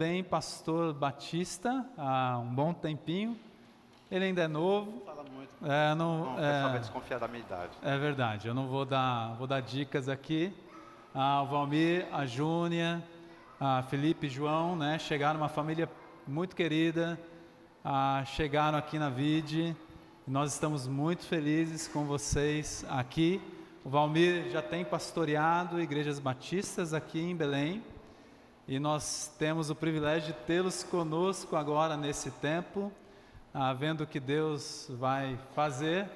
Bem, pastor Batista, há um bom tempinho. Ele ainda é novo. Fala muito. O pessoal vai desconfiar da minha idade. É verdade, eu não vou dar dicas aqui. O Valmir, a Júnia, a Felipe e João, né, chegaram uma família muito querida, chegaram aqui na Vide. Nós estamos muito felizes com vocês aqui. O Valmir já tem pastoreado igrejas batistas aqui em Belém. E nós temos o privilégio de tê-los conosco agora nesse tempo, vendo o que Deus vai fazer,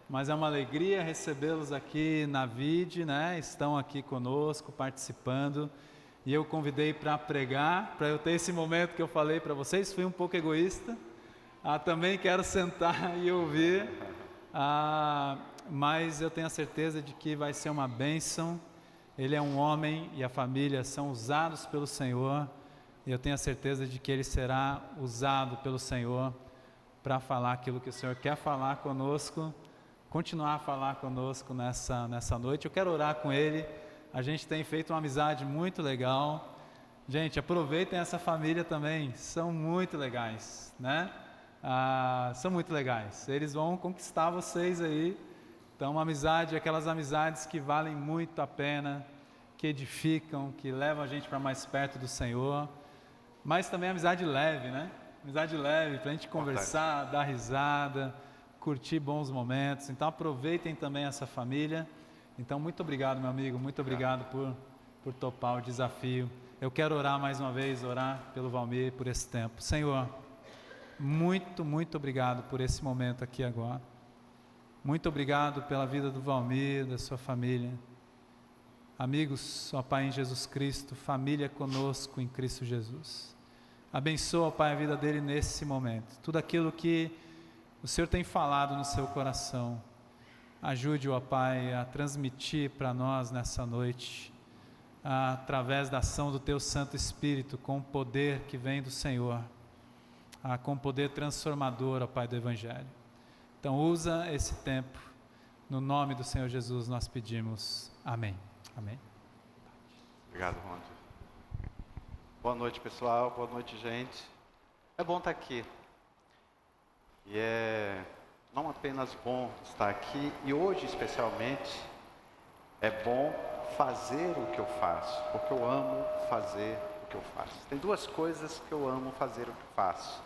mas é uma alegria recebê-los aqui na Vide, né? Estão aqui conosco, participando, e eu convidei para pregar, para eu ter esse momento que eu falei para vocês. Fui um pouco egoísta, também quero sentar e ouvir, mas eu tenho a certeza de que vai ser uma bênção. Ele é um homem e a família são usados pelo Senhor, e eu tenho a certeza de que ele será usado pelo Senhor para falar aquilo que o Senhor quer falar conosco, continuar a falar conosco nessa noite. Eu quero orar com ele. A gente tem feito uma amizade muito legal. Gente, aproveitem essa família também, são muito legais, né? São muito legais, eles vão conquistar vocês aí. Então, uma amizade, aquelas amizades que valem muito a pena, que edificam, que levam a gente para mais perto do Senhor, mas também amizade leve, né? Amizade leve, para a gente conversar, dar risada, curtir bons momentos. Então, aproveitem também essa família. Então, muito obrigado, meu amigo, muito obrigado por topar o desafio. Eu quero orar mais uma vez, orar pelo Valmir, por esse tempo. Senhor, muito, muito obrigado por esse momento aqui agora. Muito obrigado pela vida do Valmir, da sua família. Amigos, ó Pai, em Jesus Cristo, família conosco em Cristo Jesus. Abençoa, ó Pai, a vida dele nesse momento. Tudo aquilo que o Senhor tem falado no seu coração, ajude-o, ó Pai, a transmitir para nós nessa noite, através da ação do Teu Santo Espírito, com o poder que vem do Senhor, com o poder transformador, ó Pai, do Evangelho. Então usa esse tempo, no nome do Senhor Jesus nós pedimos, amém. Amém. Obrigado, Ronald. Boa noite, pessoal, boa noite, gente. É bom estar aqui, e é não apenas bom estar aqui, e hoje especialmente, é bom fazer o que eu faço, porque eu amo fazer o que eu faço. Tem duas coisas que eu amo fazer o que faço.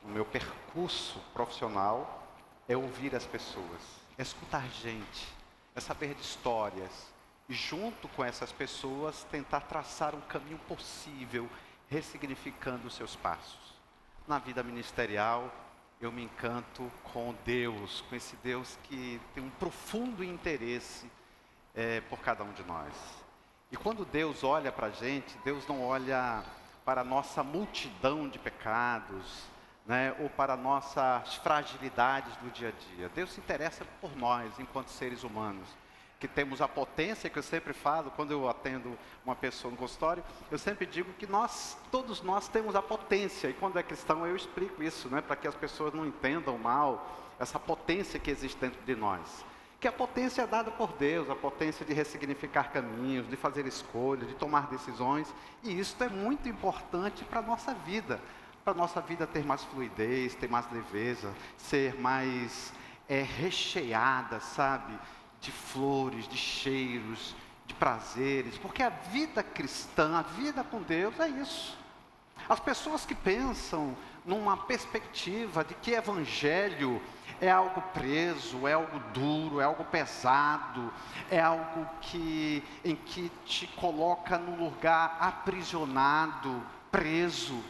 No meu percurso profissional, é ouvir as pessoas, é escutar gente, é saber de histórias, e junto com essas pessoas tentar traçar um caminho possível, ressignificando os seus passos. Na vida ministerial, eu me encanto com Deus, com esse Deus que tem um profundo interesse por cada um de nós. E quando Deus olha para a gente, Deus não olha para a nossa multidão de pecados, né, ou para nossas fragilidades do dia a dia. Deus se interessa por nós, enquanto seres humanos, que temos a potência, que eu sempre falo, quando eu atendo uma pessoa no consultório, eu sempre digo que todos nós temos a potência, e quando é cristão eu explico isso, né, para que as pessoas não entendam mal, essa potência que existe dentro de nós, que a potência é dada por Deus, a potência de ressignificar caminhos, de fazer escolhas, de tomar decisões, e isso é muito importante para a nossa vida, para a nossa vida ter mais fluidez, ter mais leveza, ser mais recheada, sabe, de flores, de cheiros, de prazeres, porque a vida cristã, a vida com Deus é isso. As pessoas que pensam numa perspectiva de que evangelho é algo preso, é algo duro, é algo pesado, é algo em que te coloca num lugar aprisionado, preso,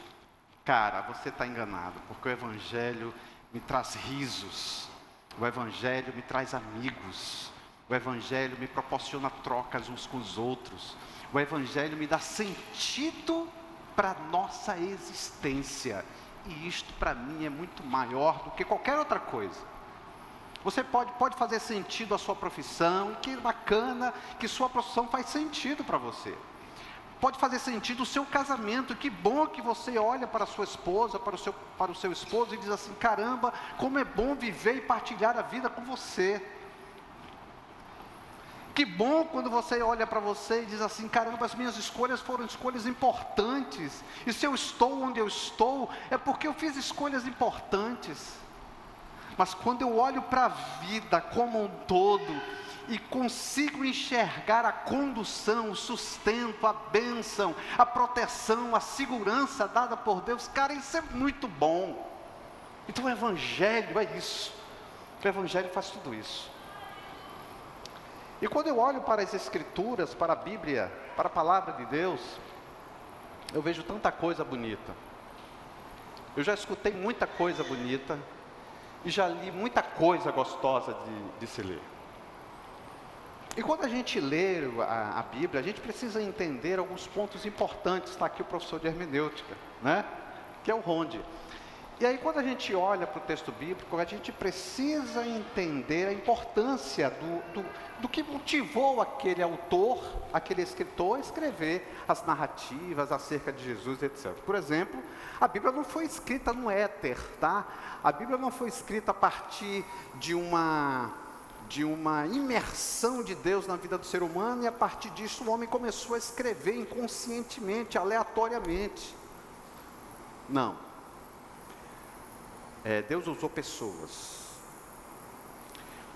cara, você está enganado, porque o Evangelho me traz risos, o Evangelho me traz amigos, o Evangelho me proporciona trocas uns com os outros, o Evangelho me dá sentido para a nossa existência, e isto para mim é muito maior do que qualquer outra coisa. Você pode fazer sentido a sua profissão, e que bacana que sua profissão faz sentido para você. Pode fazer sentido o seu casamento, que bom que você olha para a sua esposa, para o seu esposo e diz assim, caramba, como é bom viver e partilhar a vida com você. Que bom quando você olha para você e diz assim: caramba, as minhas escolhas foram escolhas importantes. E se eu estou onde eu estou, é porque eu fiz escolhas importantes. Mas quando eu olho para a vida como um todo e consigo enxergar a condução, o sustento, a bênção, a proteção, a segurança dada por Deus, cara, isso é muito bom. Então o Evangelho é isso. O Evangelho faz tudo isso. E quando eu olho para as Escrituras, para a Bíblia, para a Palavra de Deus, eu vejo tanta coisa bonita. Eu já escutei muita coisa bonita e já li muita coisa gostosa de se ler. E quando a gente lê a Bíblia, a gente precisa entender alguns pontos importantes. Está aqui o professor de hermenêutica, né? Que é o Ronde. E aí quando a gente olha para o texto bíblico, a gente precisa entender a importância do que motivou aquele autor, aquele escritor a escrever as narrativas acerca de Jesus, etc. Por exemplo, a Bíblia não foi escrita no éter, tá? A Bíblia não foi escrita a partir de uma imersão de Deus na vida do ser humano, e a partir disso o homem começou a escrever inconscientemente, aleatoriamente. Não. Deus usou pessoas.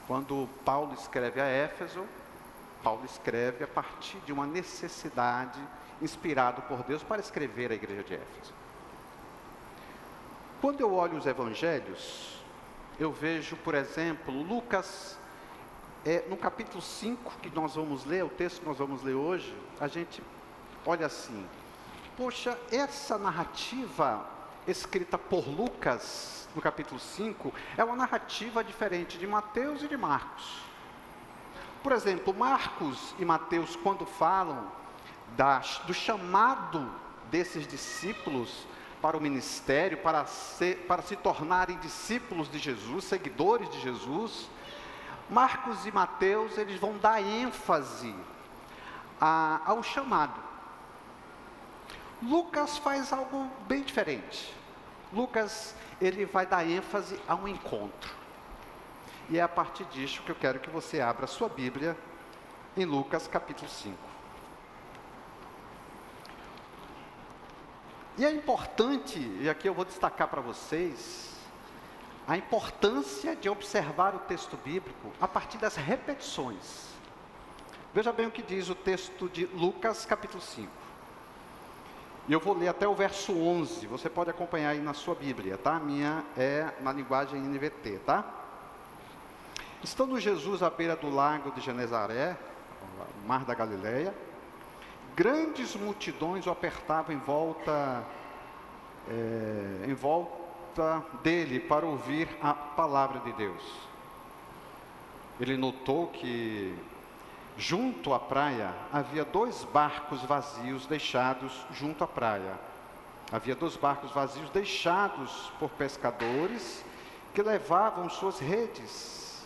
Quando Paulo escreve a Éfeso, Paulo escreve a partir de uma necessidade, inspirado por Deus para escrever a igreja de Éfeso. Quando eu olho os evangelhos, eu vejo, por exemplo, Lucas, no capítulo 5, que nós vamos ler, o texto que nós vamos ler hoje, a gente olha assim: poxa, essa narrativa escrita por Lucas, no capítulo 5, é uma narrativa diferente de Mateus e de Marcos. Por exemplo, Marcos e Mateus, quando falam do chamado desses discípulos para o ministério, para se tornarem discípulos de Jesus, seguidores de Jesus, Marcos e Mateus, eles vão dar ênfase ao chamado. Lucas faz algo bem diferente. Lucas, ele vai dar ênfase a um encontro. E é a partir disso que eu quero que você abra a sua Bíblia em Lucas capítulo 5. E é importante, e aqui eu vou destacar para vocês, a importância de observar o texto bíblico a partir das repetições. Veja bem o que diz o texto de Lucas capítulo 5. E eu vou ler até o verso 11, você pode acompanhar aí na sua Bíblia, tá? A minha é na linguagem NVT, tá? Estando Jesus à beira do lago de Genezaré, o mar da Galileia, grandes multidões o apertavam em volta dele para ouvir a palavra de Deus. Ele notou que junto à praia, havia 2 barcos vazios deixados junto à praia. Havia 2 barcos vazios deixados por pescadores que levavam suas redes.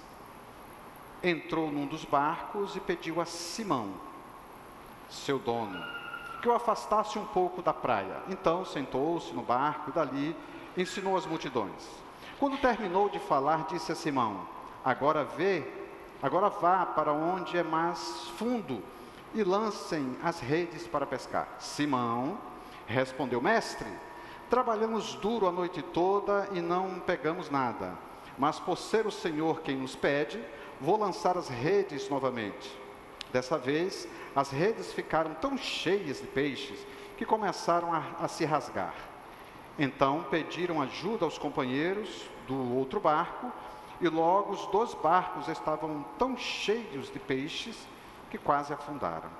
Entrou num dos barcos e pediu a Simão, seu dono, que o afastasse um pouco da praia. Então sentou-se no barco e dali ensinou as multidões. Quando terminou de falar, disse a Simão: Agora vá para onde é mais fundo e lancem as redes para pescar. Simão respondeu: Mestre, trabalhamos duro a noite toda e não pegamos nada. Mas por ser o Senhor quem nos pede, vou lançar as redes novamente. Dessa vez, as redes ficaram tão cheias de peixes que começaram a se rasgar. Então pediram ajuda aos companheiros do outro barco, e logo os 2 barcos estavam tão cheios de peixes que quase afundaram.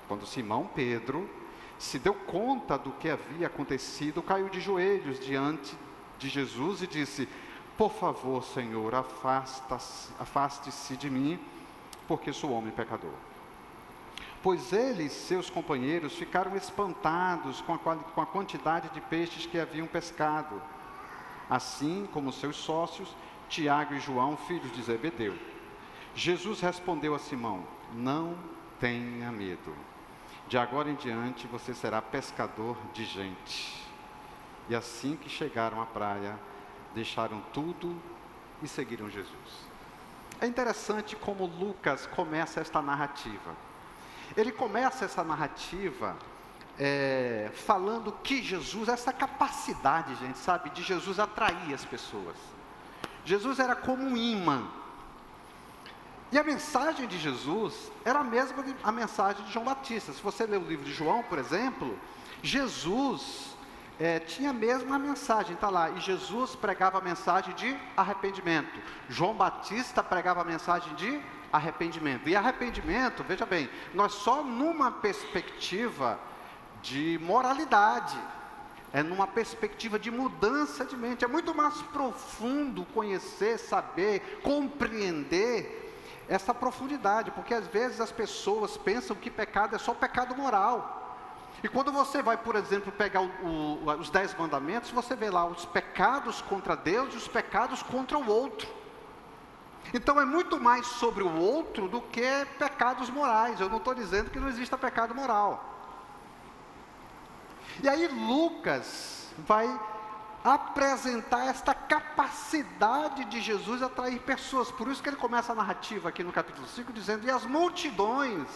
Quando Simão Pedro se deu conta do que havia acontecido, caiu de joelhos diante de Jesus e disse: Por favor, Senhor, afaste-se de mim, porque sou homem pecador. Pois ele e seus companheiros ficaram espantados com a quantidade de peixes que haviam pescado, assim como seus sócios, Tiago e João, filhos de Zebedeu. Jesus respondeu a Simão: Não tenha medo. De agora em diante você será pescador de gente. E assim que chegaram à praia, deixaram tudo e seguiram Jesus. É interessante como Lucas começa esta narrativa. Ele começa essa narrativa falando que Jesus, essa capacidade, gente, sabe, de Jesus atrair as pessoas. Jesus era como um imã. E a mensagem de Jesus era a mesma a mensagem de João Batista. Se você ler o livro de João, por exemplo, Jesus tinha a mesma mensagem, está lá. E Jesus pregava a mensagem de arrependimento. João Batista pregava a mensagem de arrependimento. E arrependimento, veja bem, nós só numa perspectiva de moralidade, numa perspectiva de mudança de mente. É muito mais profundo conhecer, saber, compreender essa profundidade, porque às vezes as pessoas pensam que pecado é só pecado moral. E quando você vai, por exemplo, pegar os 10 mandamentos, você vê lá os pecados contra Deus e os pecados contra o outro. Então é muito mais sobre o outro do que pecados morais. Eu não estou dizendo que não exista pecado moral. E aí Lucas vai apresentar esta capacidade de Jesus a atrair pessoas. Por isso que ele começa a narrativa aqui no capítulo 5 dizendo: e as multidões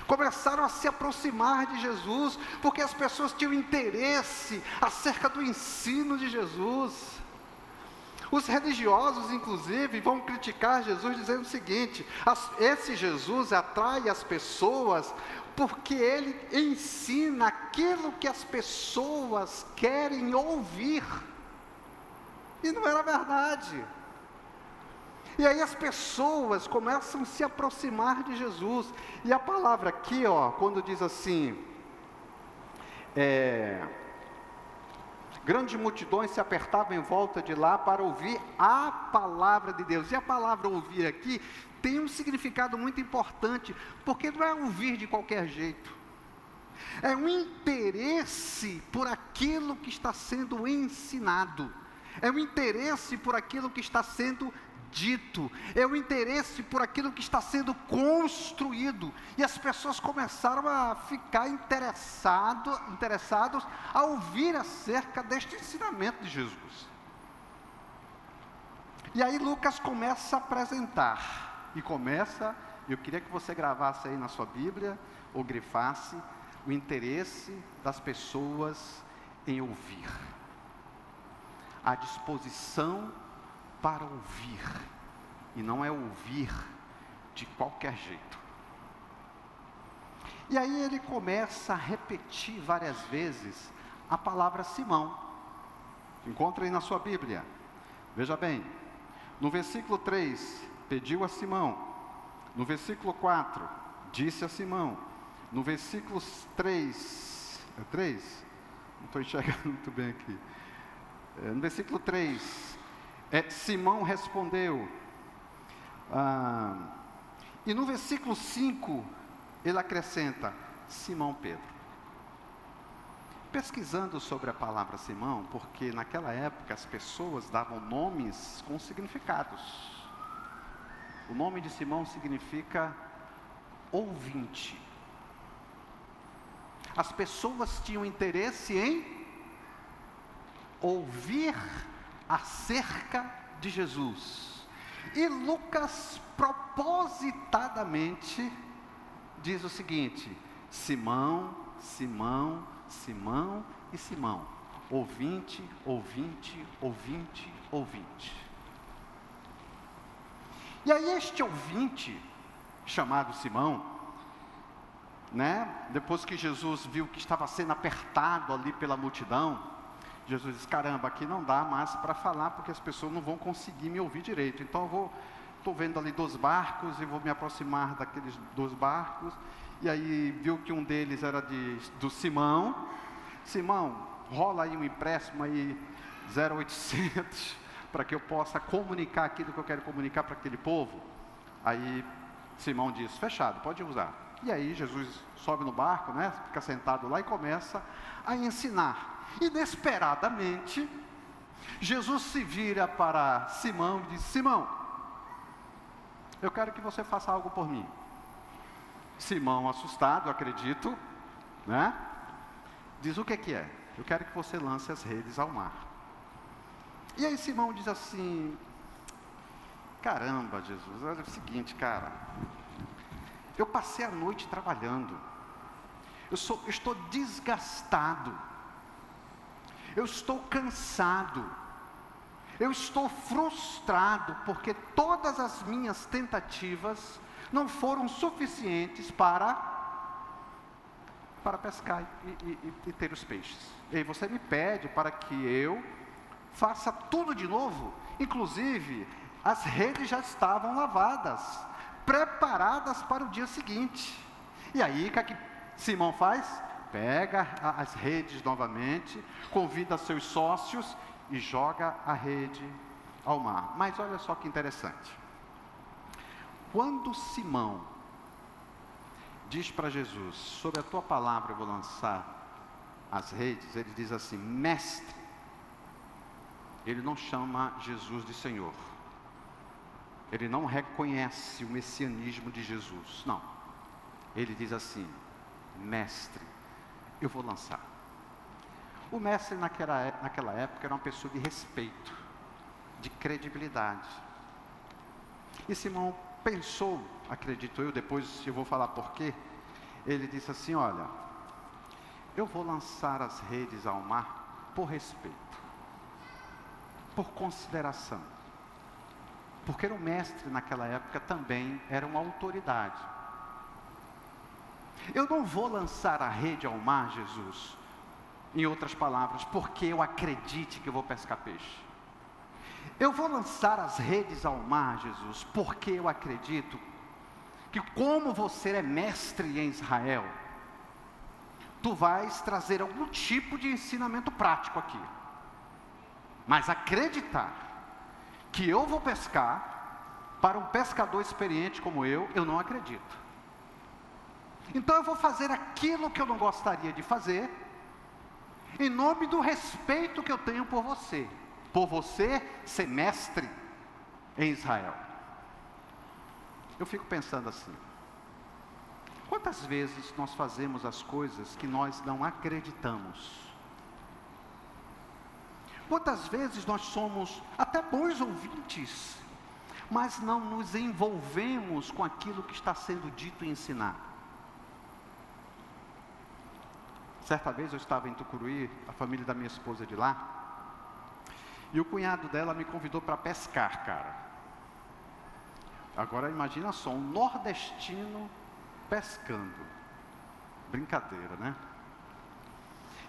começaram a se aproximar de Jesus, porque as pessoas tinham interesse acerca do ensino de Jesus. Os religiosos, inclusive, vão criticar Jesus dizendo o seguinte: esse Jesus atrai as pessoas porque ele ensina aquilo que as pessoas querem ouvir. E não era verdade. E aí as pessoas começam a se aproximar de Jesus. E a palavra aqui, quando diz assim, grandes multidões se apertavam em volta de lá para ouvir a palavra de Deus. E a palavra ouvir aqui tem um significado muito importante, porque não é ouvir de qualquer jeito. É um interesse por aquilo que está sendo ensinado. É um interesse por aquilo que está sendo dito. É um interesse por aquilo que está sendo construído. E as pessoas começaram a ficar interessados a ouvir acerca deste ensinamento de Jesus. E aí Lucas começa a apresentar. Eu queria que você gravasse aí na sua Bíblia, ou grifasse, o interesse das pessoas em ouvir. A disposição para ouvir, e não é ouvir de qualquer jeito. E aí ele começa a repetir várias vezes a palavra Simão. Encontra aí na sua Bíblia. Veja bem, no versículo 3, pediu a Simão. No versículo 4, disse a Simão. No versículo 3, não estou enxergando muito bem aqui. No versículo 3, Simão respondeu. E no versículo 5, ele acrescenta, Simão Pedro. Pesquisando sobre a palavra Simão, porque naquela época as pessoas davam nomes com significados. O nome de Simão significa ouvinte. As pessoas tinham interesse em ouvir acerca de Jesus. E Lucas propositadamente diz o seguinte: Simão, Simão, Simão e Simão. Ouvinte, ouvinte, ouvinte, ouvinte. E aí este ouvinte, chamado Simão, depois que Jesus viu que estava sendo apertado ali pela multidão, Jesus disse: caramba, aqui não dá mais para falar, porque as pessoas não vão conseguir me ouvir direito. Então estou vendo ali 2 barcos e vou me aproximar daqueles 2 barcos. E aí viu que um deles era do Simão. Simão, rola aí um empréstimo aí 0,800 para que eu possa comunicar aquilo que eu quero comunicar para aquele povo. Aí Simão diz: fechado, pode usar. E aí Jesus sobe no barco, fica sentado lá e começa a ensinar. Inesperadamente, Jesus se vira para Simão e diz: Simão, eu quero que você faça algo por mim. Simão, assustado, acredito, diz: o que é? Eu quero que você lance as redes ao mar. E aí Simão diz assim: caramba, Jesus, olha o seguinte, cara, eu passei a noite trabalhando, eu estou desgastado, eu estou cansado, eu estou frustrado, porque todas as minhas tentativas não foram suficientes para pescar e ter os peixes. E aí você me pede para que eu faça tudo de novo, inclusive as redes já estavam lavadas, preparadas para o dia seguinte. E aí, o que é que Simão faz? Pega as redes novamente, convida seus sócios e joga a rede ao mar. Mas olha só que interessante. Quando Simão diz para Jesus, sobre a tua palavra eu vou lançar as redes, ele diz assim, mestre. Ele não chama Jesus de Senhor. Ele não reconhece o messianismo de Jesus, não. Ele diz assim, mestre, eu vou lançar. O mestre naquela época era uma pessoa de respeito, de credibilidade. E Simão pensou, acredito eu, depois eu vou falar porquê. Ele disse assim, olha, eu vou lançar as redes ao mar por respeito, por consideração. Porque o mestre naquela época também era uma autoridade. Eu não vou lançar a rede ao mar, Jesus, em outras palavras, porque eu acredite que eu vou pescar peixe. Eu vou lançar as redes ao mar, Jesus, porque eu acredito que como você é mestre em Israel, tu vais trazer algum tipo de ensinamento prático aqui. Mas acreditar que eu vou pescar, para um pescador experiente como eu não acredito. Então eu vou fazer aquilo que eu não gostaria de fazer, em nome do respeito que eu tenho por você ser mestre em Israel. Eu fico pensando assim, quantas vezes nós fazemos as coisas que nós não acreditamos? Quantas vezes nós somos até bons ouvintes, mas não nos envolvemos com aquilo que está sendo dito e ensinado? Certa vez eu estava em Tucuruí, a família da minha esposa de lá, e o cunhado dela me convidou para pescar, cara. Agora imagina só, um nordestino pescando. Brincadeira, né?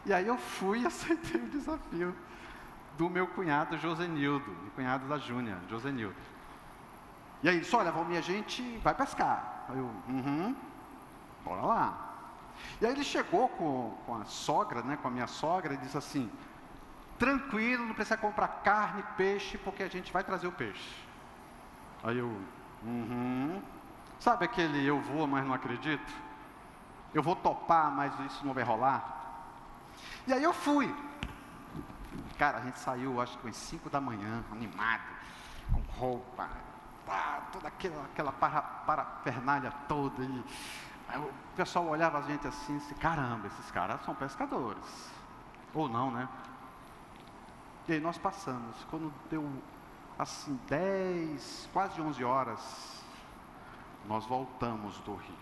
E aí eu fui e aceitei o desafio do meu cunhado Josenildo, o cunhado da Júnia, Josenildo. E aí ele disse, olha, Valmir, a gente vai pescar. Aí eu, bora lá. E aí ele chegou com a sogra, né, com a minha sogra, e disse assim, tranquilo, não precisa comprar carne, peixe, porque a gente vai trazer o peixe. Aí eu, sabe aquele eu vou, mas não acredito? Eu vou topar, mas isso não vai rolar? E aí eu fui. Cara, a gente saiu, acho que às 5 da manhã, animado, com roupa, toda aquela parafernália toda. E aí o pessoal olhava a gente assim, caramba, esses caras são pescadores. Ou não, né? E aí nós passamos. Quando deu assim 10, quase 11 horas, nós voltamos do rio.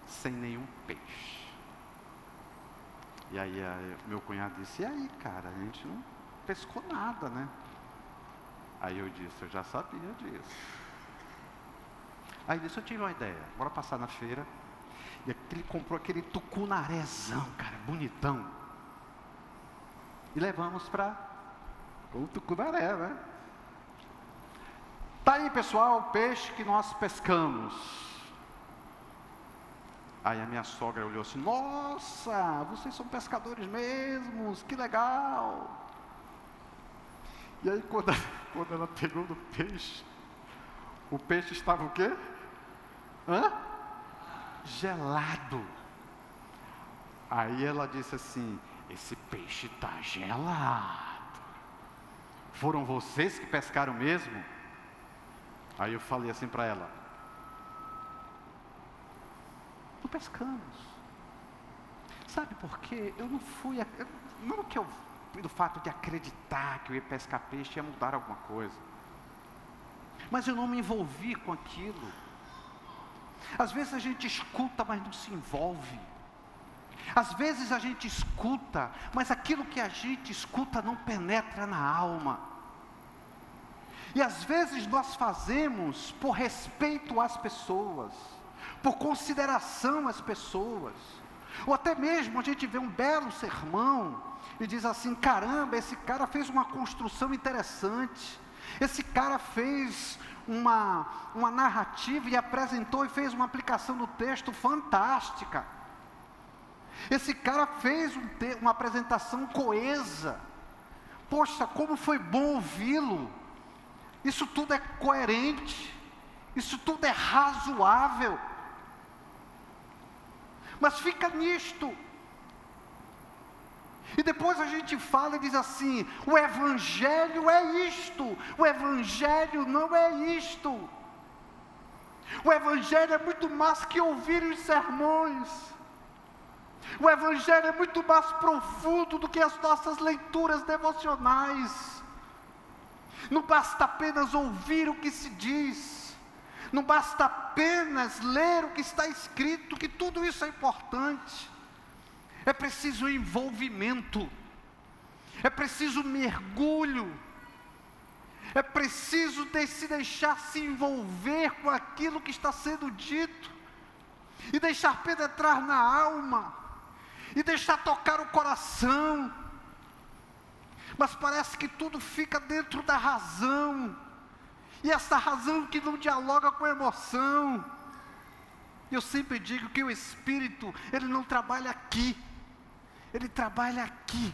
Sem nenhum peixe. E aí meu cunhado disse, e aí, cara, a gente não pescou nada, né? Aí eu disse, eu já sabia disso. Aí disse, eu tive uma ideia, bora passar na feira. E ele comprou aquele tucunarezão, cara, bonitão. E levamos para o tucunaré, né? Tá aí, pessoal, o peixe que nós pescamos. Aí a minha sogra olhou assim, nossa, vocês são pescadores mesmos, que legal. E aí quando ela pegou no peixe, o peixe estava o quê? Gelado. Aí ela disse assim, esse peixe está gelado. Foram vocês que pescaram mesmo? Aí eu falei assim para ela, não pescamos. Sabe por quê? Eu não fui, não que eu do fato de acreditar que eu ia pescar peixe ia mudar alguma coisa. Mas eu não me envolvi com aquilo. Às vezes a gente escuta, mas não se envolve. Às vezes a gente escuta, mas aquilo que a gente escuta não penetra na alma. E às vezes nós fazemos por respeito às pessoas, por consideração às pessoas, ou até mesmo a gente vê um belo sermão e diz assim: caramba, esse cara fez uma construção interessante, esse cara fez uma narrativa e apresentou e fez uma aplicação do texto fantástica. Esse cara fez uma apresentação coesa. Poxa, como foi bom ouvi-lo. Isso tudo é coerente, isso tudo é razoável. Mas fica nisto. E depois a gente fala e diz assim: o Evangelho é isto, o Evangelho não é isto. O Evangelho é muito mais que ouvir os sermões. O Evangelho é muito mais profundo do que as nossas leituras devocionais. Não basta apenas ouvir o que se diz, não basta apenas ler o que está escrito, que tudo isso é importante. É preciso envolvimento, é preciso mergulho, é preciso se deixar se envolver com aquilo que está sendo dito, e deixar penetrar na alma, e deixar tocar o coração. Mas parece que tudo fica dentro da razão, e essa razão que não dialoga com a emoção. Eu sempre digo que o Espírito, ele não trabalha aqui, ele trabalha aqui.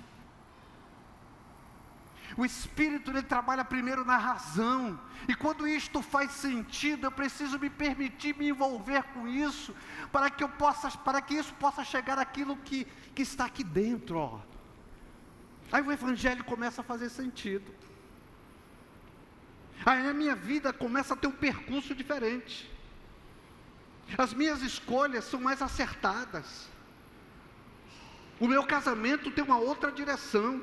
O Espírito, ele trabalha primeiro na razão, e quando isto faz sentido, eu preciso me permitir me envolver com isso, para que isso possa chegar àquilo que está aqui dentro, ó. Aí o Evangelho começa a fazer sentido. Aí a minha vida começa a ter um percurso diferente. As minhas escolhas são mais acertadas. O meu casamento tem uma outra direção.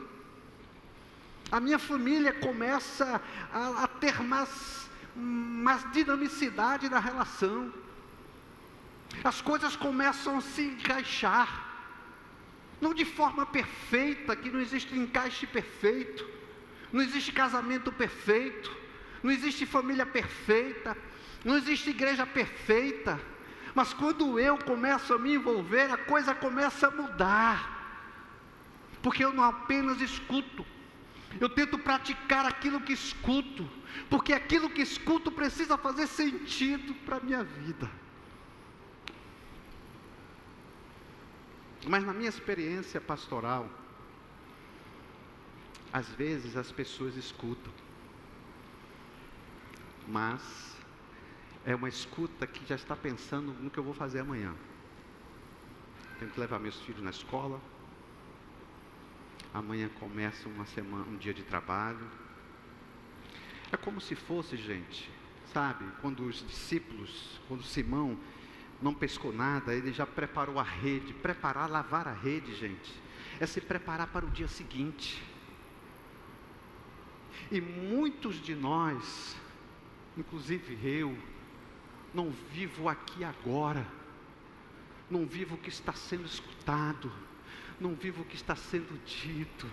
A minha família começa a ter mais dinamicidade na relação. As coisas começam a se encaixar. Não de forma perfeita, que não existe encaixe perfeito, não existe casamento perfeito, não existe família perfeita, não existe igreja perfeita, mas quando eu começo a me envolver, a coisa começa a mudar, porque eu não apenas escuto, eu tento praticar aquilo que escuto, porque aquilo que escuto precisa fazer sentido para a minha vida. Mas na minha experiência pastoral, às vezes as pessoas escutam, mas é uma escuta que já está pensando no que eu vou fazer amanhã. Tenho que levar meus filhos na escola, amanhã começa um dia de trabalho. É como se fosse, gente, sabe, quando os discípulos, quando Simão não pescou nada, ele já preparou a rede. Lavar a rede, gente, é se preparar para o dia seguinte. E muitos de nós, inclusive eu, não vivo aqui agora, não vivo o que está sendo escutado, não vivo o que está sendo dito,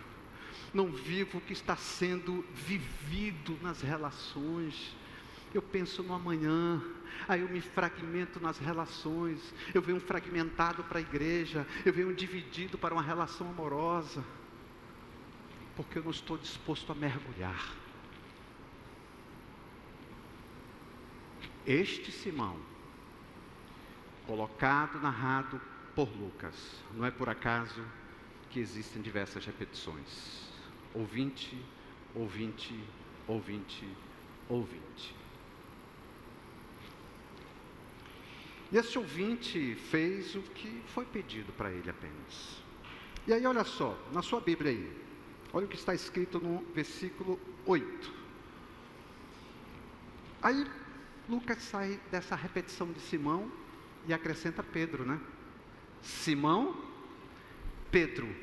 não vivo o que está sendo vivido nas relações. Eu penso no amanhã, aí eu me fragmento nas relações, eu venho fragmentado para a igreja, eu venho dividido para uma relação amorosa, porque eu não estou disposto a mergulhar. Este Simão, colocado, narrado por Lucas, não é por acaso que existem diversas repetições. Ouvinte, ouvinte, ouvinte, ouvinte. E esse ouvinte fez o que foi pedido para ele apenas. E aí olha só, na sua Bíblia aí, olha o que está escrito no versículo 8. Aí Lucas sai dessa repetição de Simão e acrescenta Pedro, né? Simão, Pedro,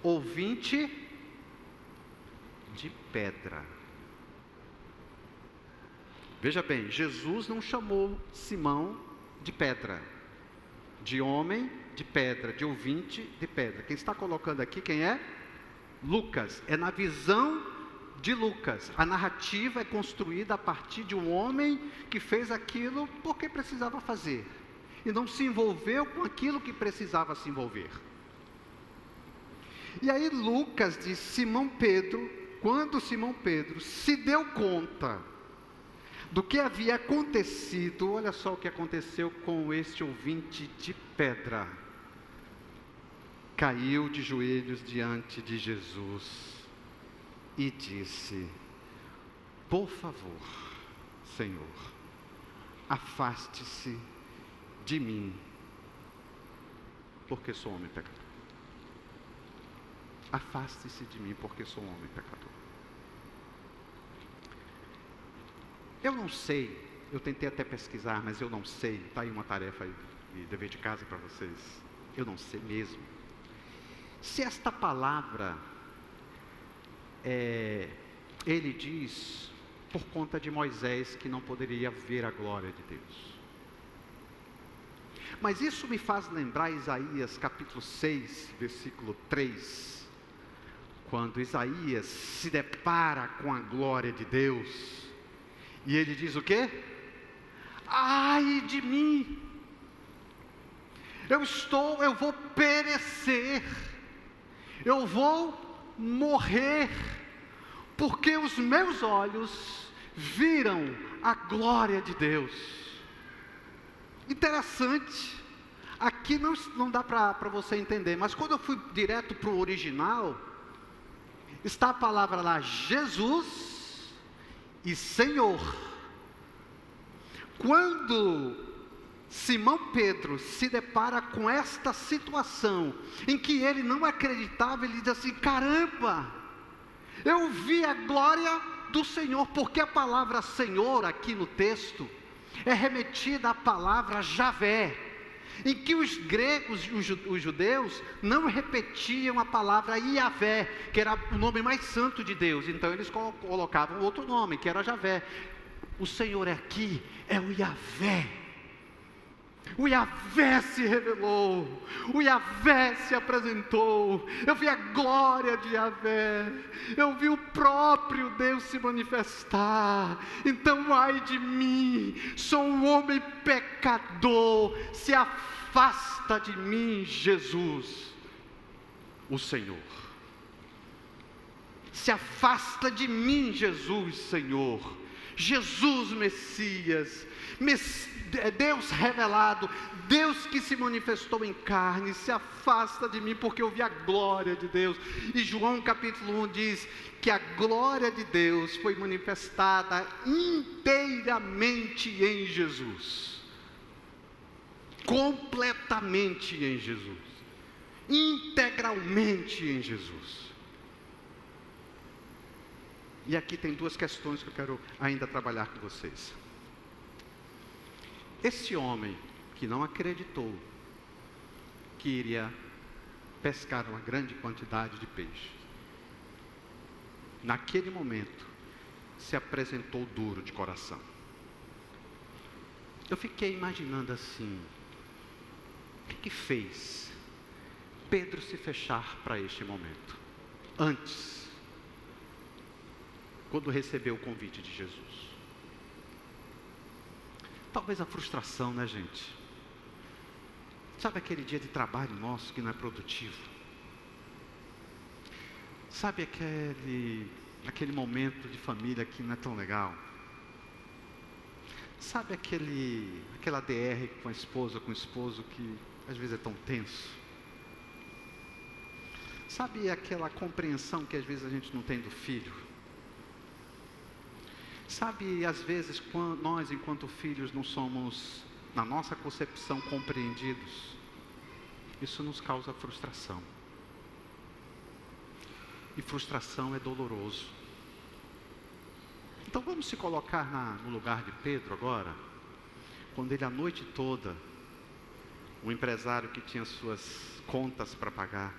ouvinte de pedra. Veja bem, Jesus não chamou Simão de pedra, de homem de pedra, de ouvinte de pedra. Quem está colocando aqui, quem é? Lucas. É na visão de Lucas. A narrativa é construída a partir de um homem que fez aquilo porque precisava fazer e não se envolveu com aquilo que precisava se envolver. E aí Lucas diz: Simão Pedro, quando Simão Pedro se deu conta do que havia acontecido, olha só o que aconteceu com este ouvinte de pedra. Caiu de joelhos diante de Jesus e disse: por favor, Senhor, afaste-se de mim, porque sou homem pecador. Afaste-se de mim, porque sou homem pecador. Eu não sei, eu tentei até pesquisar, mas eu não sei, está aí uma tarefa de dever de casa para vocês. Eu não sei mesmo se esta palavra ele diz por conta de Moisés, que não poderia ver a glória de Deus. Mas isso me faz lembrar Isaías capítulo 6, versículo 3, quando Isaías se depara com a glória de Deus, e ele diz o quê? Ai de mim, eu vou perecer, eu vou morrer, porque os meus olhos viram a glória de Deus. Interessante, aqui não dá para você entender, mas quando eu fui direto para o original, está a palavra lá, Jesus e Senhor. Quando Simão Pedro se depara com esta situação, em que ele não acreditava, ele diz assim: caramba, eu vi a glória do Senhor, porque a palavra Senhor aqui no texto é remetida à palavra Javé, em que os gregos, os judeus, não repetiam a palavra Iavé, que era o nome mais santo de Deus, então eles colocavam outro nome, que era Javé. O Senhor aqui é o Iavé. O Iavé se revelou, o Iavé se apresentou, eu vi a glória de Iavé, eu vi o próprio Deus se manifestar. Então ai de mim, sou um homem pecador, se afasta de mim, Jesus, o Senhor. Se afasta de mim, Jesus, Senhor, Jesus Messias, Deus revelado, Deus que se manifestou em carne, se afasta de mim, porque eu vi a glória de Deus. E João capítulo 1 diz que a glória de Deus foi manifestada inteiramente em Jesus, completamente em Jesus, integralmente em Jesus. E aqui tem duas questões que eu quero ainda trabalhar com vocês. Esse homem que não acreditou que iria pescar uma grande quantidade de peixe, naquele momento se apresentou duro de coração. Eu fiquei imaginando assim, o que fez Pedro se fechar para este momento, antes, quando recebeu o convite de Jesus? Talvez a frustração, né, gente? Sabe aquele dia de trabalho nosso que não é produtivo? Sabe aquele momento de família que não é tão legal? Sabe aquela DR com a esposa, com o esposo que às vezes é tão tenso? Sabe aquela compreensão que às vezes a gente não tem do filho? Sabe, às vezes, nós, enquanto filhos, não somos, na nossa concepção, compreendidos. Isso nos causa frustração. E frustração é doloroso. Então vamos se colocar no lugar de Pedro agora, quando ele a noite toda, um empresário que tinha suas contas para pagar,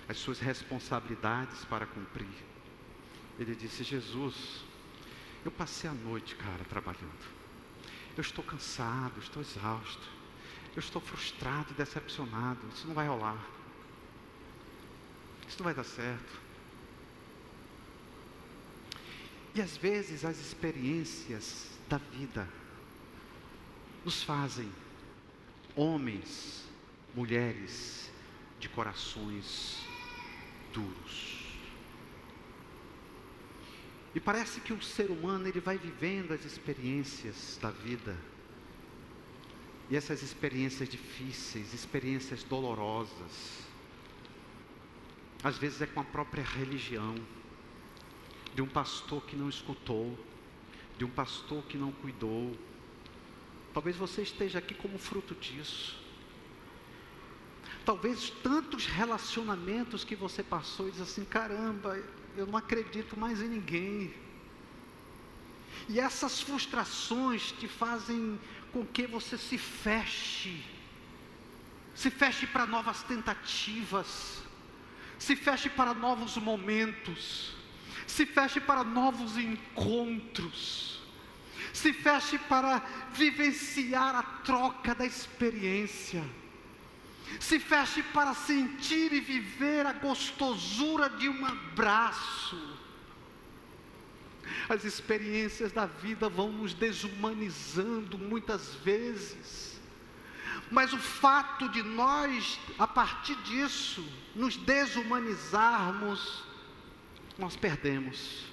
as suas responsabilidades para cumprir, Ele disse: Jesus, eu passei a noite, cara, trabalhando. Eu estou cansado, estou exausto. Eu estou frustrado e decepcionado. Isso não vai rolar. Isso não vai dar certo. E às vezes as experiências da vida nos fazem homens, mulheres de corações duros. E parece que o ser humano, ele vai vivendo as experiências da vida. E essas experiências difíceis, experiências dolorosas, às vezes é com a própria religião, de um pastor que não escutou, de um pastor que não cuidou. Talvez você esteja aqui como fruto disso. Talvez tantos relacionamentos que você passou e diz assim: caramba, eu não acredito mais em ninguém. E essas frustrações te fazem com que você se feche para novas tentativas, se feche para novos momentos, se feche para novos encontros, se feche para vivenciar a troca da experiência, se feche para sentir e viver a gostosura de um abraço. As experiências da vida vão nos desumanizando muitas vezes, mas o fato de nós, a partir disso, nos desumanizarmos, nós perdemos.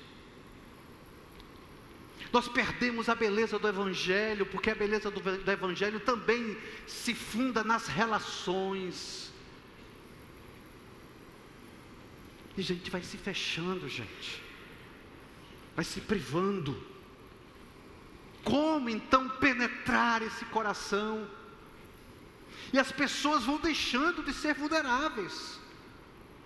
Nós perdemos a beleza do Evangelho, porque a beleza do Evangelho também se funda nas relações. E a gente vai se fechando, gente. Vai se privando. Como então penetrar esse coração? E as pessoas vão deixando de ser vulneráveis.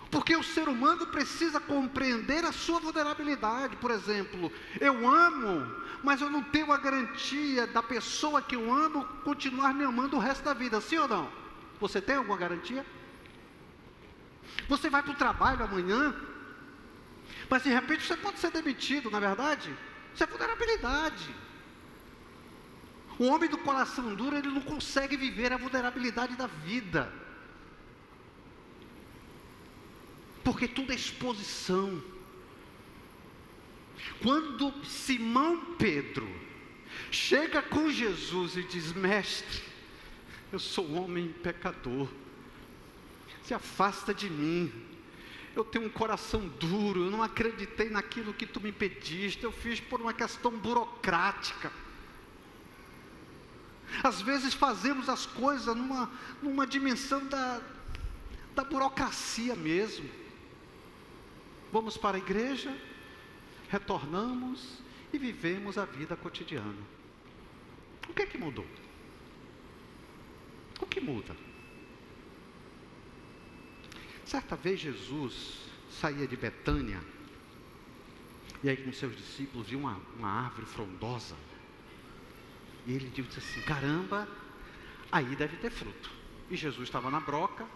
Porque o ser humano precisa compreender a sua vulnerabilidade. Por exemplo, eu amo, mas eu não tenho a garantia da pessoa que eu amo continuar me amando o resto da vida. Sim ou não? Você tem alguma garantia? Você vai para o trabalho amanhã, mas de repente você pode ser demitido, na verdade? Isso é vulnerabilidade. O homem do coração duro, ele não consegue viver a vulnerabilidade da vida. Porque tudo é exposição. Quando Simão Pedro chega com Jesus e diz: mestre, eu sou um homem pecador, se afasta de mim, eu tenho um coração duro, eu não acreditei naquilo que tu me pediste, eu fiz por uma questão burocrática. Às vezes fazemos as coisas numa dimensão da burocracia mesmo. Vamos para a igreja, retornamos e vivemos a vida cotidiana. O que é que mudou? O que muda? Certa vez Jesus saía de Betânia, e aí com seus discípulos viu uma árvore frondosa, e ele disse assim: caramba, aí deve ter fruto. E Jesus estava na broca.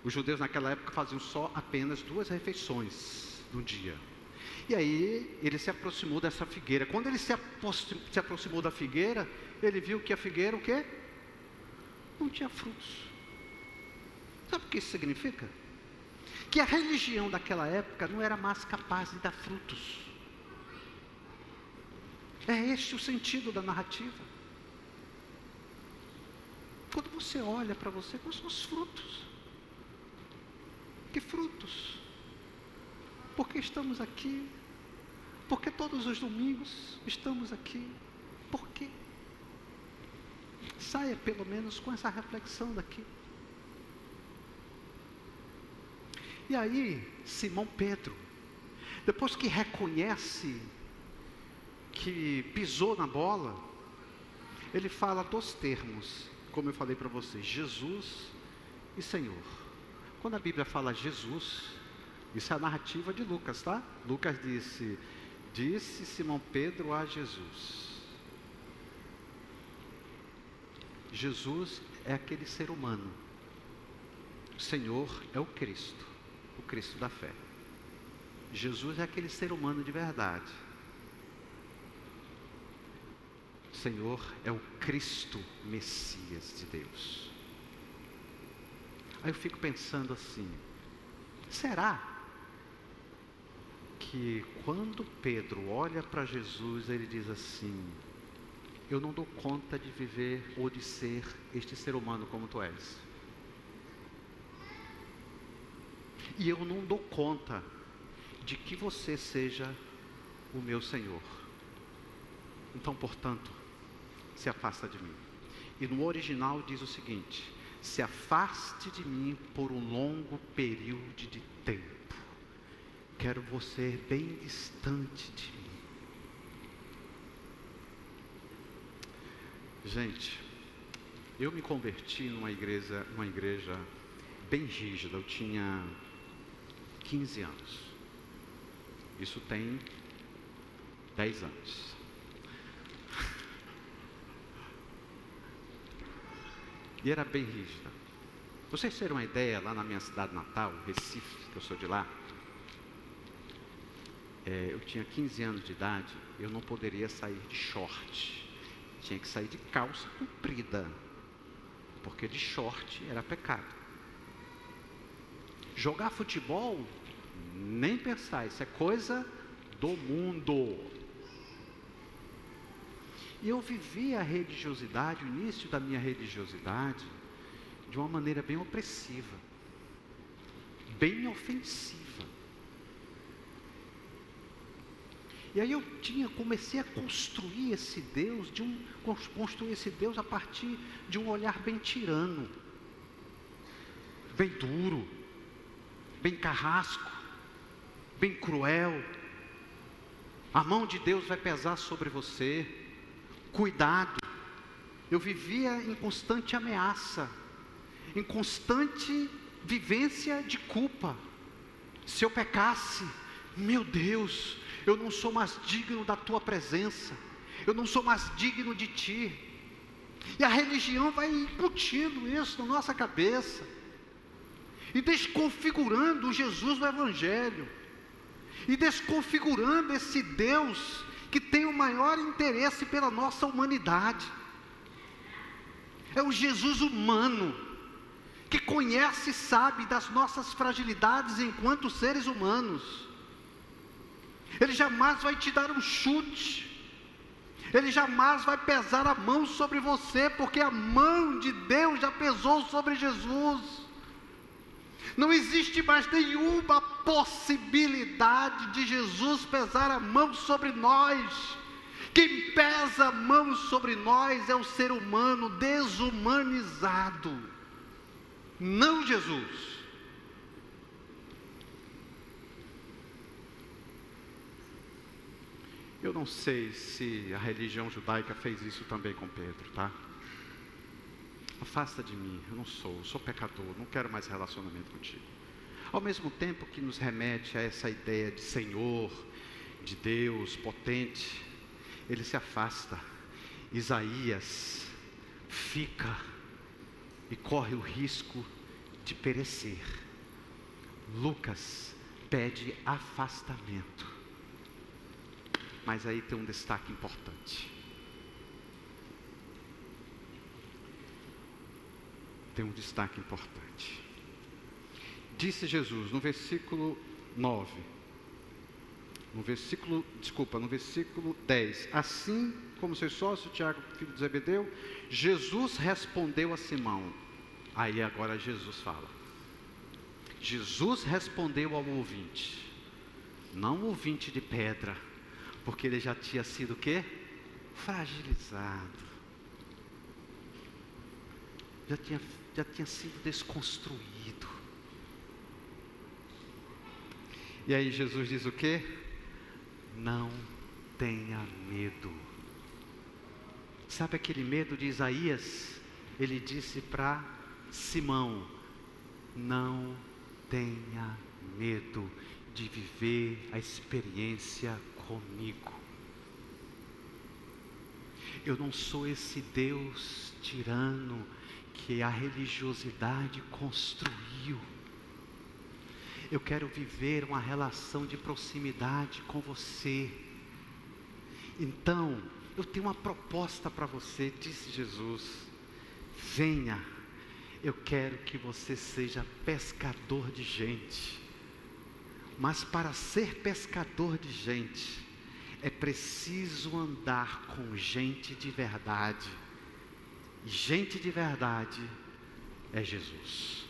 Os judeus naquela época faziam só apenas 2 refeições no dia. E aí ele se aproximou dessa figueira. Quando ele se aproximou da figueira, ele viu que a figueira, o quê? Não tinha frutos. Sabe o que isso significa? Que a religião daquela época não era mais capaz de dar frutos. É este o sentido da narrativa. Quando você olha para você, quais são os frutos? Que frutos? Porque estamos aqui? Porque todos os domingos estamos aqui? Por quê? Saia pelo menos com essa reflexão daqui. E aí, Simão Pedro, depois que reconhece que pisou na bola, ele fala 2 termos, como eu falei para vocês: Jesus e Senhor. Quando a Bíblia fala Jesus, isso é a narrativa de Lucas, tá? Lucas disse Simão Pedro a Jesus. Jesus é aquele ser humano. O Senhor é o Cristo da fé. Jesus é aquele ser humano de verdade. O Senhor é o Cristo Messias de Deus. Aí eu fico pensando assim, será que quando Pedro olha para Jesus, ele diz assim: eu não dou conta de viver ou de ser este ser humano como tu és. E eu não dou conta de que você seja o meu Senhor. Então, portanto, se afasta de mim. E no original diz o seguinte: se afaste de mim por um longo período de tempo. Quero você bem distante de mim. Gente, eu me converti numa igreja bem rígida. Eu tinha 15 anos. Isso tem 10 anos. E era bem rígida. Pra vocês terem uma ideia, lá na minha cidade natal, Recife, que eu sou de lá, eu tinha 15 anos de idade, eu não poderia sair de short. Tinha que sair de calça comprida, porque de short era pecado. Jogar futebol, nem pensar, isso é coisa do mundo. E eu vivia a religiosidade, o início da minha religiosidade, de uma maneira bem opressiva, bem ofensiva. E aí eu comecei a construir esse Deus, a partir de um olhar bem tirano, bem duro, bem carrasco, bem cruel. A mão de Deus vai pesar sobre você, cuidado. Eu vivia em constante ameaça, em constante vivência de culpa. Se eu pecasse, meu Deus, eu não sou mais digno da tua presença, eu não sou mais digno de ti. E a religião vai incutindo isso na nossa cabeça, e desconfigurando o Jesus do Evangelho, e desconfigurando esse Deus que tem o maior interesse pela nossa humanidade. É o Jesus humano, que conhece e sabe das nossas fragilidades enquanto seres humanos. Ele jamais vai te dar um chute, Ele jamais vai pesar a mão sobre você, porque a mão de Deus já pesou sobre Jesus. Não existe mais nenhuma possibilidade de Jesus pesar a mão sobre nós. Quem pesa a mão sobre nós é o ser humano desumanizado, não Jesus. Eu não sei se a religião judaica fez isso também com Pedro, tá? Afasta de mim, eu sou pecador, não quero mais relacionamento contigo. Ao mesmo tempo que nos remete a essa ideia de Senhor, de Deus potente, ele se afasta. Isaías fica e corre o risco de perecer. Lucas pede afastamento. Mas aí tem um destaque importante. Tem um destaque importante. Disse Jesus no versículo 9. No versículo 10. Assim como seu sócio, Tiago, filho de Zebedeu, Jesus respondeu a Simão. Aí agora Jesus fala. Jesus respondeu ao ouvinte. Não ouvinte de pedra, porque ele já tinha sido o quê? Fragilizado. Já tinha sido desconstruído. E aí Jesus diz o quê? Não tenha medo. Sabe aquele medo de Isaías? Ele disse para Simão: não tenha medo de viver a experiência comigo. Eu não sou esse Deus tirano que a religiosidade construiu. Eu quero viver uma relação de proximidade com você. Então, eu tenho uma proposta para você, disse Jesus. Venha, eu quero que você seja pescador de gente. Mas para ser pescador de gente, é preciso andar com gente de verdade. E gente de verdade é Jesus.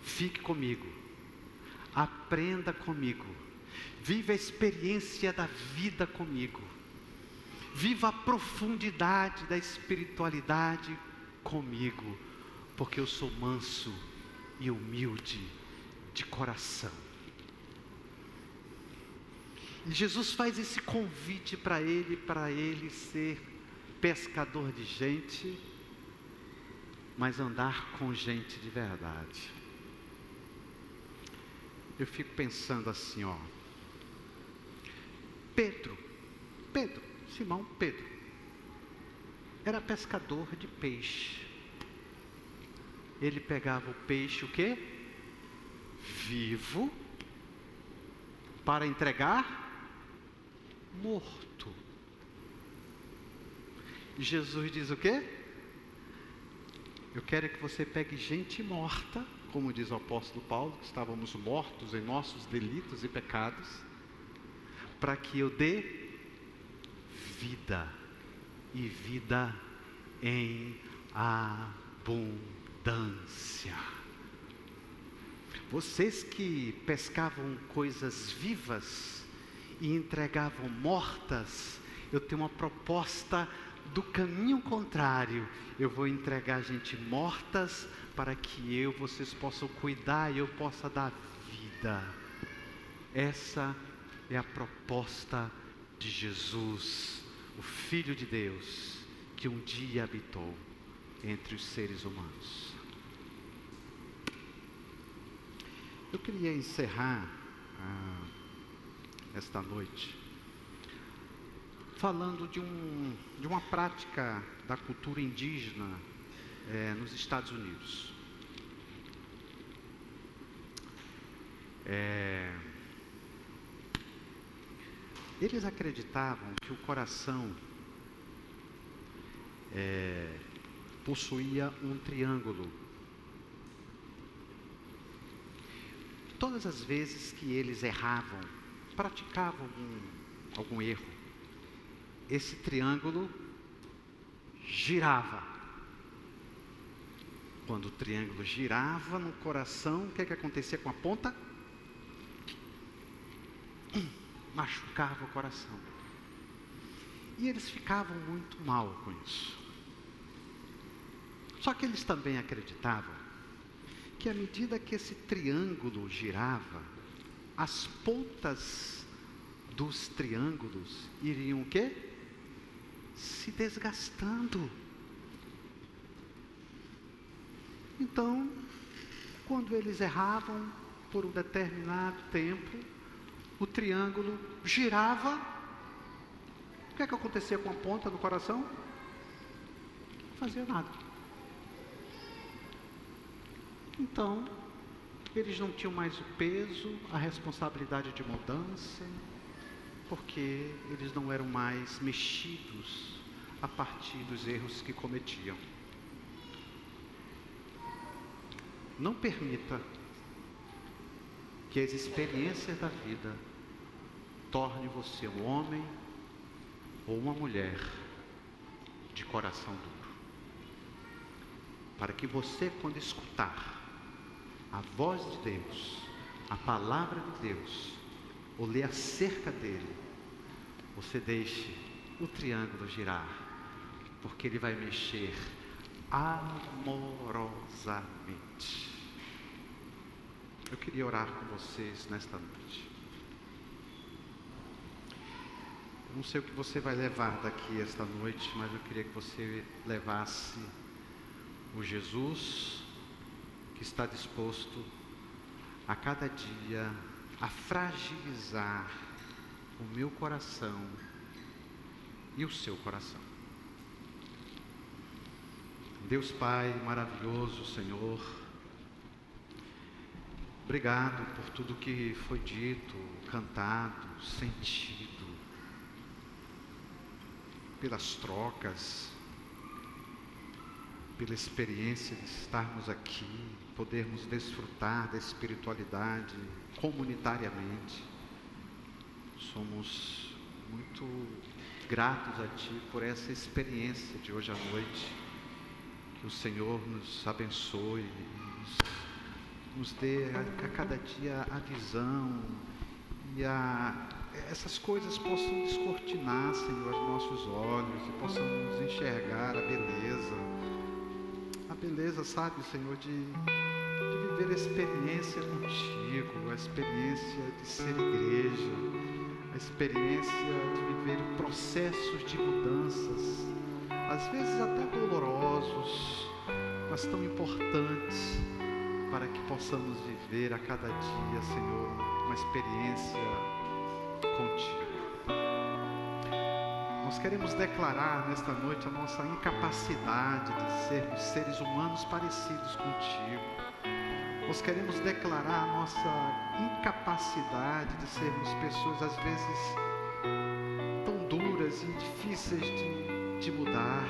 Fique comigo, aprenda comigo, viva a experiência da vida comigo, viva a profundidade da espiritualidade comigo, porque eu sou manso e humilde de coração. E Jesus faz esse convite para ele ser pescador de gente, mas andar com gente de verdade. Eu fico pensando assim, Simão Pedro, era pescador de peixe. Ele pegava o peixe, o quê? Vivo, para entregar morto. E Jesus diz o quê? Eu quero que você pegue gente morta, como diz o apóstolo Paulo, que estávamos mortos em nossos delitos e pecados, para que eu dê vida, e vida em abundância. Vocês que pescavam coisas vivas e entregavam mortas, eu tenho uma proposta do caminho contrário. Eu vou entregar gente mortas para que vocês possam cuidar e eu possa dar vida. Essa é a proposta de Jesus, o Filho de Deus, que um dia habitou entre os seres humanos. Eu queria encerrar esta noite falando de uma prática da cultura indígena nos Estados Unidos. Eles acreditavam que o coração possuía um triângulo. Todas as vezes que eles erravam, praticavam algum erro, esse triângulo girava. Quando o triângulo girava no coração, o que acontecia com a ponta? Machucava o coração. E eles ficavam muito mal com isso. Só que eles também acreditavam que à medida que esse triângulo girava, as pontas dos triângulos iriam o quê? Se desgastando. Então, quando eles erravam por um determinado tempo, o triângulo girava. O que acontecia com a ponta do coração? Não fazia nada. Então, eles não tinham mais o peso, a responsabilidade de mudança, porque eles não eram mais mexidos a partir dos erros que cometiam. Não permita que as experiências da vida torne você um homem ou uma mulher de coração duro. Para que você, quando escutar a voz de Deus, a palavra de Deus, ou ler acerca dele, você deixe o triângulo girar, porque ele vai mexer amorosamente. Eu queria orar com vocês nesta noite. Eu não sei o que você vai levar daqui esta noite, mas eu queria que você levasse o Jesus que está disposto a cada dia a fragilizar o meu coração e o seu coração. Deus Pai maravilhoso, Senhor, Obrigado por tudo que foi dito, cantado, sentido, pelas trocas, pela experiência de estarmos aqui, podermos desfrutar da espiritualidade comunitariamente. Somos muito gratos a Ti por essa experiência de hoje à noite. Que o Senhor nos abençoe e nos dê a cada dia a visão e essas coisas possam descortinar, Senhor, os nossos olhos e possamos enxergar a beleza, sabe, Senhor, de viver a experiência contigo, a experiência de ser igreja, a experiência de viver processos de mudanças, às vezes até dolorosos, mas tão importantes para que possamos viver a cada dia, Senhor, uma experiência contigo. Nós queremos declarar nesta noite a nossa incapacidade de sermos seres humanos parecidos contigo. Nós queremos declarar a nossa incapacidade de sermos pessoas às vezes tão duras e difíceis de mudar,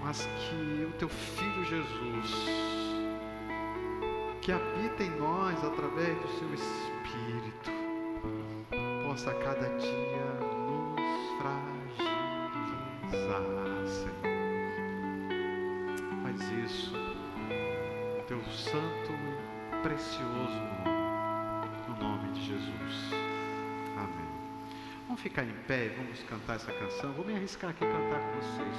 mas que o Teu Filho Jesus, que habita em nós através do Seu Espírito, possa a cada dia nos fragilizar, Senhor. Faz isso no Teu santo e precioso nome, no nome de Jesus. Amém. Vamos ficar em pé e vamos cantar essa canção. Vou me arriscar aqui a cantar com vocês.